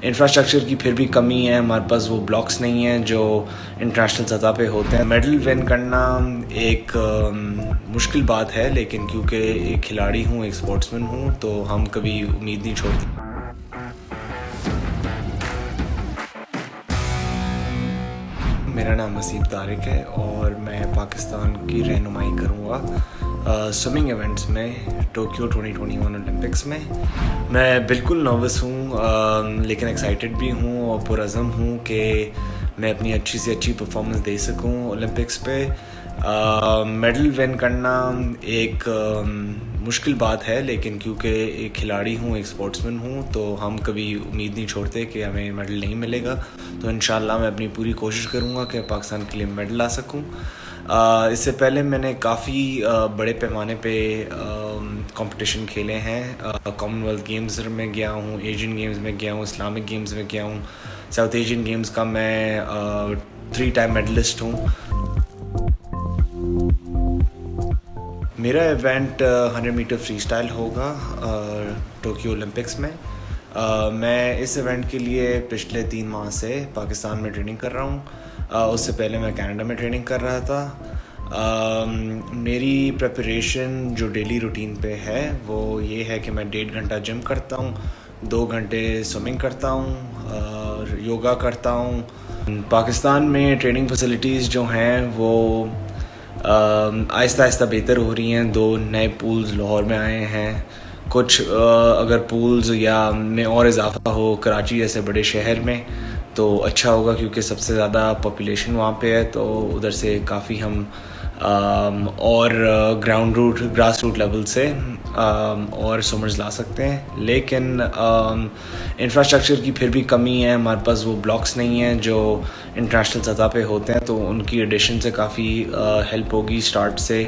Infrastructure کی پھر بھی کمی ہے، ہمارے پاس وہ بلاکس نہیں ہیں جو انٹرنیشنل سطح پہ ہوتے ہیں. میڈل ون کرنا ایک مشکل بات ہے، لیکن کیونکہ ایک کھلاڑی ہوں، ایک اسپورٹس مین ہوں، تو ہم کبھی امید نہیں چھوڑتے. میرا نام وسیم طارق ہے اور میں پاکستان کی رہنمائی کروں گا سوئمنگ ایونٹس میں ٹوکیو 2021 اولمپکس میں. میں بالکل نروس ہوں لیکن ایکسائٹیڈ بھی ہوں اور پرعزم ہوں کہ میں اپنی اچھی سے اچھی پرفارمنس دے سکوں اولمپکس پہ. میڈل ون کرنا ایک مشکل بات ہے، لیکن کیونکہ ایک کھلاڑی ہوں، ایک اسپورٹس مین ہوں، تو ہم کبھی امید نہیں چھوڑتے کہ ہمیں میڈل نہیں ملے گا. تو انشاءاللہ میں اپنی پوری کوشش کروں گا کہ پاکستان کے لیے میڈل لا سکوں. اس سے پہلے میں نے کافی بڑے پیمانے پہ کمپٹیشن کھیلے ہیں. کامن ویلتھ گیمز میں گیا ہوں، ایشین گیمز میں گیا ہوں، اسلامک گیمز میں گیا ہوں، ساؤتھ ایشین گیمز کا میں 3 ٹائم میڈلسٹ ہوں. میرا ایونٹ 100 میٹر فری اسٹائل ہوگا ٹوکیو اولمپکس میں. میں اس ایونٹ کے لیے پچھلے 3 ماہ سے پاکستان میں ٹریننگ کر رہا ہوں. اس سے پہلے میں کینیڈا میں ٹریننگ کر رہا تھا. میری پریپریشن جو ڈیلی روٹین پہ ہے وہ یہ ہے کہ میں 1.5 گھنٹہ جم کرتا ہوں، 2 گھنٹے سوئمنگ کرتا ہوں اور یوگا کرتا ہوں. پاکستان میں ٹریننگ فیسلٹیز جو ہیں وہ آہستہ آہستہ بہتر ہو رہی ہیں. 2 نئے پولز لاہور میں آئے ہیں. کچھ اگر پولز یا میں اور اضافہ ہو کراچی جیسے بڑے شہر میں تو اچھا ہوگا، کیونکہ سب سے زیادہ پاپولیشن وہاں پہ ہے، تو ادھر سے کافی ہم اور گراس روٹ لیول سے اور سمرز لا سکتے ہیں. لیکن انفراسٹرکچر کی پھر بھی کمی ہے، ہمارے پاس وہ بلاکس نہیں ہیں جو انٹرنیشنل سطح پہ ہوتے ہیں، تو ان کی ایڈیشن سے کافی ہیلپ ہوگی اسٹارٹ سے.